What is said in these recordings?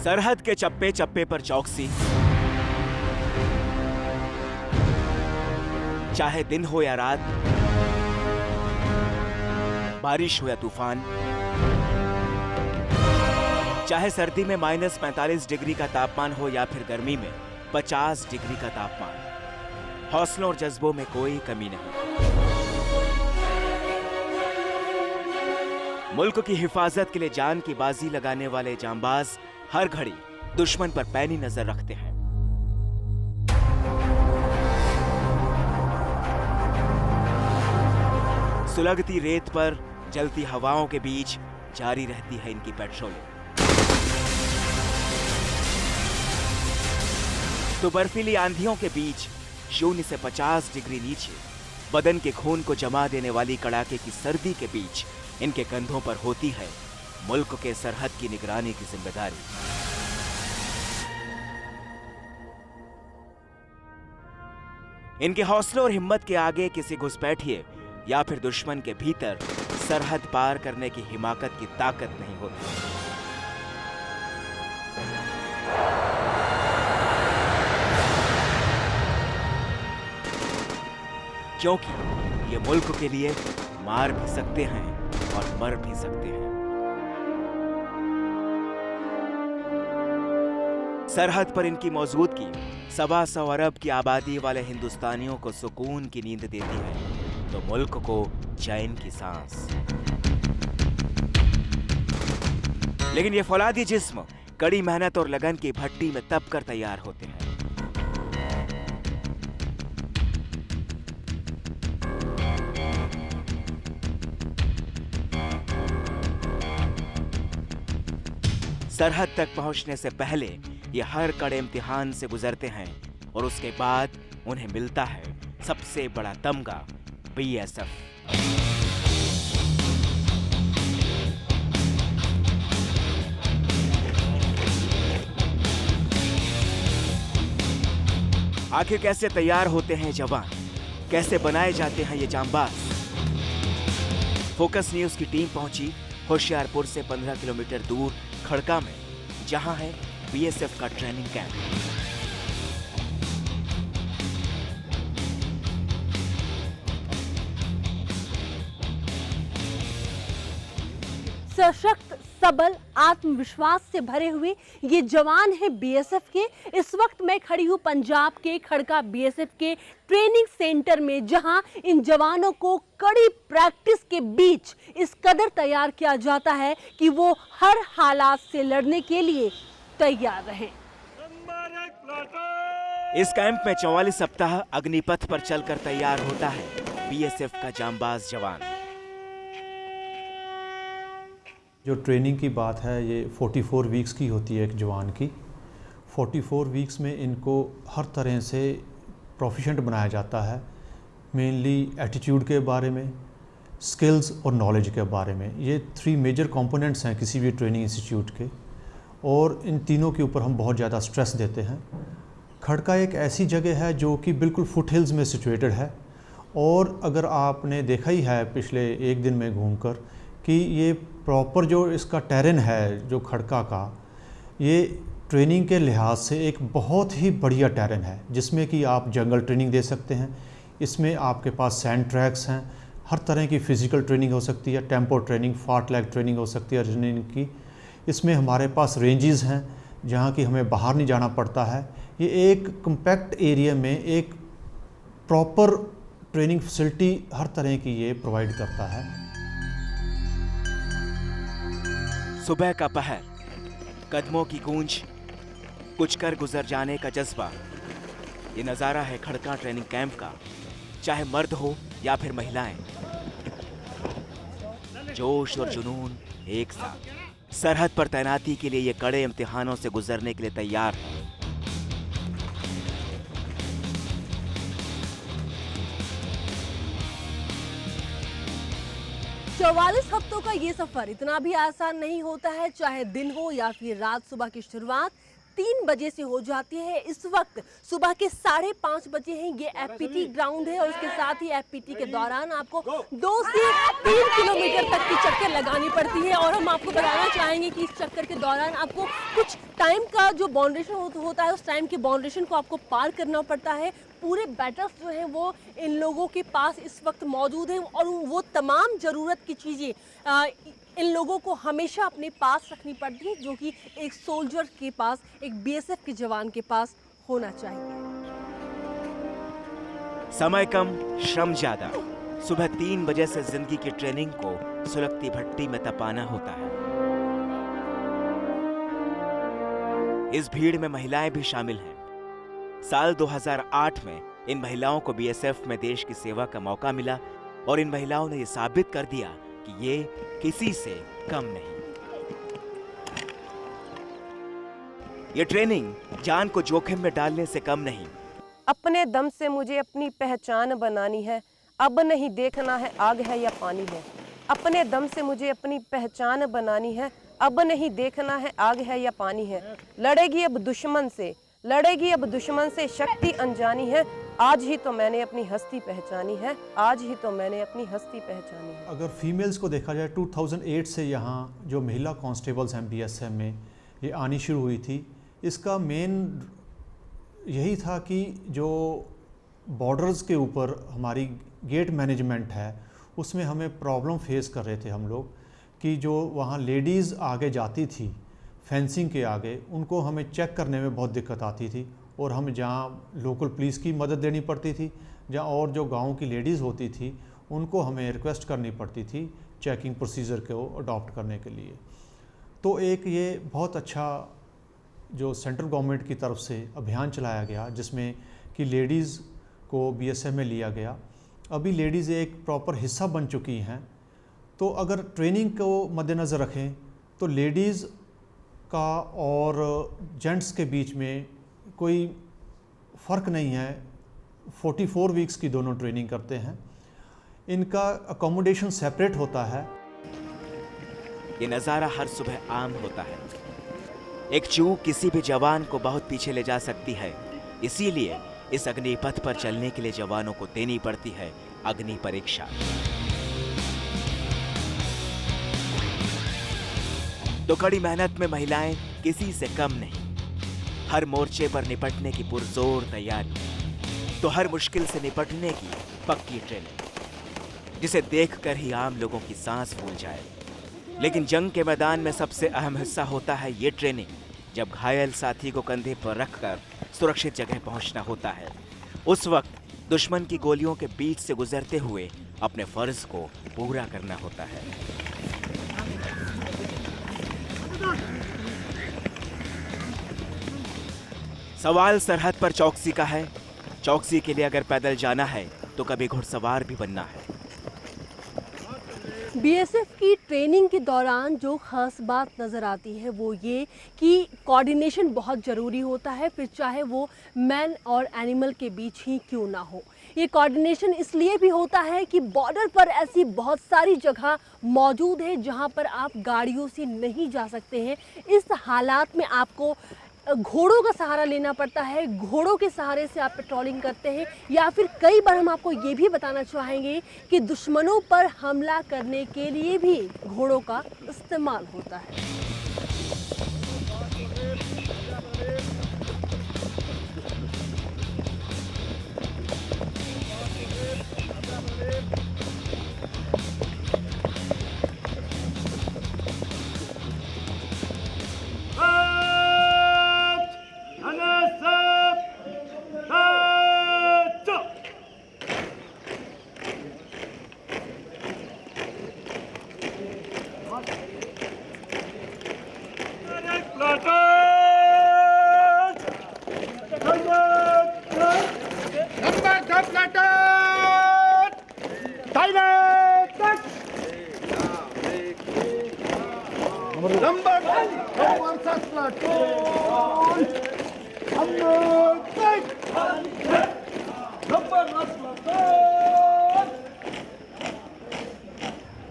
सरहद के चप्पे चप्पे पर चौकसी, चाहे दिन हो या रात, बारिश हो या तूफान, चाहे सर्दी में -45 डिग्री का तापमान हो या फिर गर्मी में 50 डिग्री का तापमान, हौसलों और जज्बों में कोई कमी नहीं। मुल्क की हिफाजत के लिए जान की बाजी लगाने वाले जांबाज हर घड़ी दुश्मन पर पैनी नजर रखते हैं। सुलगती रेत पर जलती हवाओं के बीच जारी रहती है इनकी पेट्रोलिंग। तो बर्फीली आंधियों के बीच 0 से 50 डिग्री नीचे बदन के खून को जमा देने वाली कड़ाके की सर्दी के बीच इनके कंधों पर होती है मुल्क के सरहद की निगरानी की जिम्मेदारी। इनके हौसलों और हिम्मत के आगे किसी घुसपैठिए या फिर दुश्मन के भीतर सरहद पार करने की हिमाकत की ताकत नहीं होती। क्योंकि ये मुल्क के लिए मार भी सकते हैं और मर भी सकते हैं। सरहद पर इनकी मौजूदगी 125 अरब की आबादी वाले हिंदुस्तानियों को सुकून की नींद देती है तो मुल्क को चैन की सांस। लेकिन ये फौलादी जिस्म कड़ी मेहनत और लगन की भट्टी में तप कर तैयार होते हैं। सरहद तक पहुंचने से पहले ये हर कड़े इम्तिहान से गुजरते हैं और उसके बाद उन्हें मिलता है सबसे बड़ा तमगा BSF। आखिर कैसे तैयार होते हैं जवान, कैसे बनाए जाते हैं ये जांबाज? फोकस न्यूज की टीम पहुंची होशियारपुर से 15 किलोमीटर दूर खड़का में, जहां है BSF का ट्रेनिंग कैंप। सशक्त, सबल, आत्मविश्वास से भरे हुए ये जवान हैं BSF के। इस वक्त मैं खड़ी हूँ पंजाब के खड़का BSF के ट्रेनिंग सेंटर में, जहां इन जवानों को कड़ी प्रैक्टिस के बीच इस कदर तैयार किया जाता है कि वो हर हालात से लड़ने के लिए तैयार रहें। इस कैंप में 44 सप्ताह अग्निपथ पर चलकर तैयार होता है BSF का जांबाज जवान। जो ट्रेनिंग की बात है ये 44 वीक्स की होती है एक जवान की। 44 वीक्स में इनको हर तरह से प्रोफिशेंट बनाया जाता है, मेनली एटीट्यूड के बारे में, स्किल्स और नॉलेज के बारे में। ये 3 मेजर कंपोनेंट्स हैं किसी भी ट्रेनिंग इंस्टीट्यूट के, और इन तीनों के ऊपर हम बहुत ज़्यादा स्ट्रेस देते हैं। खड़का एक ऐसी जगह है जो कि बिल्कुल फुट हिल्स में सिचुएटेड है, और अगर आपने देखा ही है पिछले एक दिन में घूमकर कि ये प्रॉपर जो इसका टेरेन है जो खड़का का, ये ट्रेनिंग के लिहाज से एक बहुत ही बढ़िया टेरेन है, जिसमें कि आप जंगल ट्रेनिंग दे सकते हैं। इसमें आपके पास सैंड ट्रैक्स हैं, हर तरह की फ़िज़िकल ट्रेनिंग हो सकती है, टेम्पो ट्रेनिंग, फार्टलैग ट्रेनिंग हो सकती है रनिंग की। इसमें हमारे पास रेंजेस हैं जहाँ की हमें बाहर नहीं जाना पड़ता है। ये एक कम्पैक्ट एरिया में एक प्रॉपर ट्रेनिंग फैसिलिटी हर तरह की ये प्रोवाइड करता है। सुबह का पहर, कदमों की गूंज, कुछ कर गुजर जाने का जज्बा, ये नज़ारा है खड़का ट्रेनिंग कैंप का। चाहे मर्द हो या फिर महिलाएं, जोश और जुनून एक साथ सरहद पर तैनाती के लिए ये कड़े इम्तिहानों से गुजरने के लिए तैयार है। चौवालीस हफ्तों का ये सफर इतना भी आसान नहीं होता है, चाहे दिन हो या फिर रात। सुबह की शुरुआत 3 बजे से हो जाती है। इस वक्त सुबह के 5:30 बजे हैं। ये FPT ग्राउंड है और उसके साथ ही FPT के दौरान आपको 2 से 3 किलोमीटर तक की चक्कर लगानी पड़ती है। और हम आपको बताना चाहेंगे कि इस चक्कर के दौरान आपको कुछ टाइम का जो बाउंड्रेशन होता है, उस टाइम की बाउंड्रेशन को आपको पार करना पड़ता है। पूरे बैटल्स जो हैं वो इन लोगों के पास इस वक्त मौजूद हैं और वो तमाम ज़रूरत की चीज़ें इन लोगों को हमेशा अपने पास रखनी पड़ती है, जो कि एक सोल्जर के पास, एक बीएसएफ के जवान के पास होना चाहिए। समय कम, श्रम ज्यादा। सुबह 3 बजे से जिंदगी की ट्रेनिंग को सुलगती भट्टी में तपाना होता है। इस भीड़ में महिलाएं भी शामिल हैं। साल 2008 में इन महिलाओं को बीएसएफ में देश की सेवा का मौका मिला और इन महिलाओं ने यह साबित कर दिया कि ये किसी से कम नहीं। ये ट्रेनिंग जान को जोखिम में डालने से कम नहीं। अपने दम से मुझे अपनी पहचान बनानी है, अब नहीं देखना है आग है या पानी है। अपने दम से मुझे अपनी पहचान बनानी है, अब नहीं देखना है आग है या पानी है। लड़ेगी अब दुश्मन से, लड़ेगी अब दुश्मन से, शक्ति अनजानी है। आज ही तो मैंने अपनी हस्ती पहचानी है, आज ही तो मैंने अपनी हस्ती पहचानी है। अगर फीमेल्स को देखा जाए 2008 से यहाँ जो महिला कांस्टेबल्स हैं बीएसएफ में ये आनी शुरू हुई थी, इसका मेन यही था कि जो बॉर्डर्स के ऊपर हमारी गेट मैनेजमेंट है उसमें हमें प्रॉब्लम फेस कर रहे थे हम लोग कि जो वहाँ लेडीज़ आगे जाती थी फेंसिंग के आगे, उनको हमें चेक करने में बहुत दिक्कत आती थी और हम जहाँ लोकल पुलिस की मदद देनी पड़ती थी, जहाँ और जो गांव की लेडीज़ होती थी उनको हमें रिक्वेस्ट करनी पड़ती थी चेकिंग प्रोसीजर को अडॉप्ट करने के लिए। तो एक ये बहुत अच्छा जो सेंट्रल गवर्नमेंट की तरफ से अभियान चलाया गया जिसमें कि लेडीज़ को बीएसएफ में लिया गया। अभी लेडीज़ एक प्रॉपर हिस्सा बन चुकी हैं। तो अगर ट्रेनिंग को मद्देनज़र रखें तो लेडीज़ का और जेंट्स के बीच में कोई फ़र्क नहीं है। 44 वीक्स की दोनों ट्रेनिंग करते हैं। इनका अकोमोडेशन सेपरेट होता है। ये नज़ारा हर सुबह आम होता है। एक चूक किसी भी जवान को बहुत पीछे ले जा सकती है। इसीलिए इस अग्निपथ पर चलने के लिए जवानों को देनी पड़ती है अग्नि परीक्षा। तो कड़ी मेहनत में महिलाएं किसी से कम नहीं। हर मोर्चे पर निपटने की पुरजोर तैयारी, तो हर मुश्किल से निपटने की पक्की ट्रेनिंग, जिसे देखकर ही आम लोगों की सांस फूल जाए। लेकिन जंग के मैदान में सबसे अहम हिस्सा होता है ये ट्रेनिंग, जब घायल साथी को कंधे पर रखकर सुरक्षित जगह पहुंचना होता है। उस वक्त दुश्मन की गोलियों के बीच से गुजरते हुए अपने फर्ज को पूरा करना होता है। सवाल सरहद पर चौकसी का है। चौकसी के लिए अगर पैदल जाना है तो कभी घुड़सवार भी बनना है। बीएसएफ की ट्रेनिंग के दौरान जो खास बात नज़र आती है वो ये कि कोऑर्डिनेशन बहुत ज़रूरी होता है, फिर चाहे वो मैन और एनिमल के बीच ही क्यों ना हो। ये कोऑर्डिनेशन इसलिए भी होता है कि बॉर्डर पर ऐसी बहुत सारी जगह मौजूद है जहां पर आप गाड़ियों से नहीं जा सकते हैं। इस हालात में आपको घोड़ों का सहारा लेना पड़ता है। घोड़ों के सहारे से आप पेट्रोलिंग करते हैं, या फिर कई बार हम आपको ये भी बताना चाहेंगे कि दुश्मनों पर हमला करने के लिए भी घोड़ों का इस्तेमाल होता है।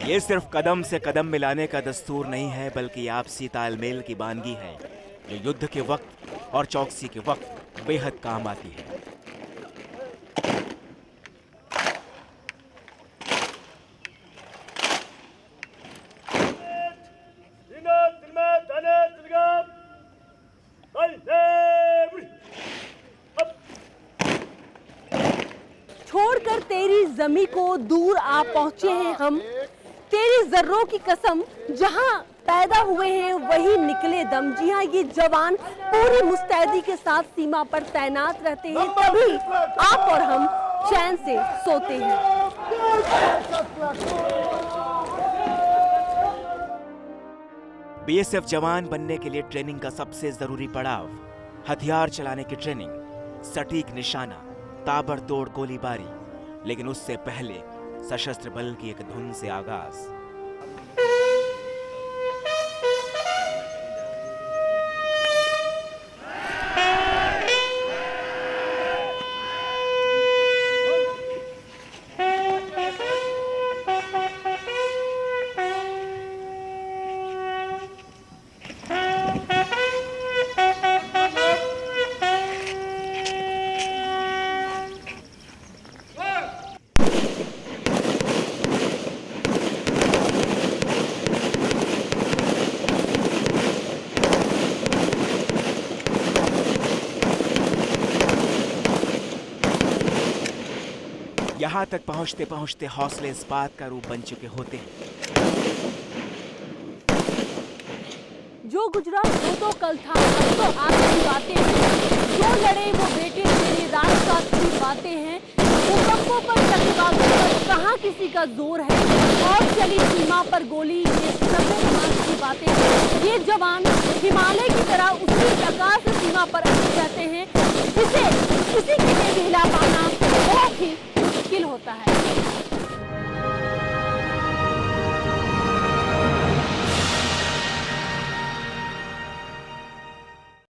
ये सिर्फ कदम से कदम मिलाने का दस्तूर नहीं है, बल्कि आपसी तालमेल की वानगी है जो युद्ध के वक्त और चौकसी के वक्त बेहद काम आती है। कर तेरी जमी को दूर आ पहुंचे हैं हम, तेरी जर्रों की कसम जहां पैदा हुए हैं वही निकले दम। जी हाँ, ये जवान पूरी मुस्तैदी के साथ सीमा पर तैनात रहते हैं, तभी आप और हम चैन से सोते हैं। बीएसएफ जवान बनने के लिए ट्रेनिंग का सबसे जरूरी पड़ाव हथियार चलाने की ट्रेनिंग, सटीक निशाना, ताबड़तोड़ गोलीबारी। लेकिन उससे पहले सशस्त्र बल की एक धुन से आगाज। यहां तक पहुंचते पहुंचते हौसले इस बात का रूप बन चुके होते हैं। जो गुजरा वो तो कल था, अब तो आज की बातें हैं। जो लड़े वो बेटे तेरे राजपाट की बातें हैं। भूकंपों पर चक्रवातों पर कहाँ किसी का जोर है, और चली सीमा पर गोली, ये सब समाज की बातें हैं। ये जवान हिमालय की तरह उसी आकाश सीमा पर अटके रहते हैं, जिसे किसी के लिए भी हिला पाना बहुत ही मुश्किल होता है।